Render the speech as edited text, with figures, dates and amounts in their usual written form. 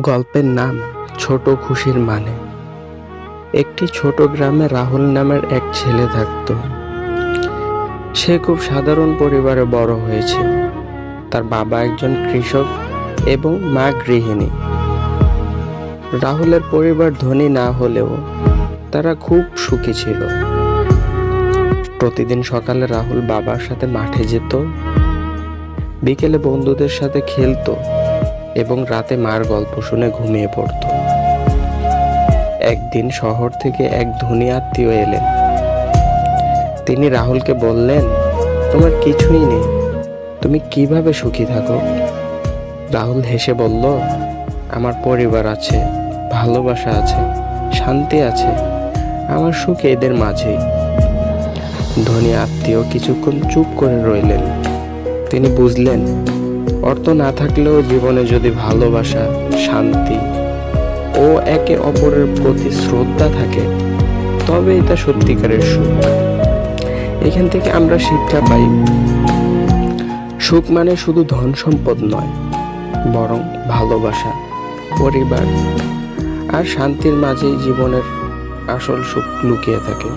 গল্পের নাম ছোট খুশির মানে। একটি ছোট গ্রামে রাহুল নামের এক ছেলে থাকত। সে খুব সাধারণ পরিবারে বড় হয়েছে। তার বাবা একজন কৃষক এবং মা গৃহিণী। রাহুলের পরিবার ধনী না হলেও তারা খুব সুখী ছিল। প্রতিদিন সকালে রাহুল বাবার সাথে মাঠে যেত, বিকেলে বন্ধুদের সাথে খেলতো এবং রাতে মার গল্প শুনে ঘুমিয়ে পড়ত। একদিন শহর থেকে এক ধনী আত্মীয় এলেন। তিনি রাহুলকে বললেন, তোমার কিছুই নেই, তুমি কিভাবে সুখী থাকো? রাহুল হেসে বলল, আমার পরিবার আছে, ভালোবাসা আছে, শান্তি আছে, আমার সুখ এদের মাঝেই। ধনী আত্মীয় কিছুক্ষণ চুপ করে রইলেন। তিনি বুঝলেন, অর্থ না থাকলেও জীবনে যদি ভালোবাসা, শান্তি ও একে অপরের প্রতি শ্রদ্ধা থাকে, তবেই তা সত্যিকারের সুখ। এখান থেকে আমরা শিক্ষা পাই, সুখ মানে শুধু ধন সম্পদ নয়, বরং ভালোবাসা, পরিবার আর শান্তির মাঝেই জীবনের আসল সুখ লুকিয়ে থাকে।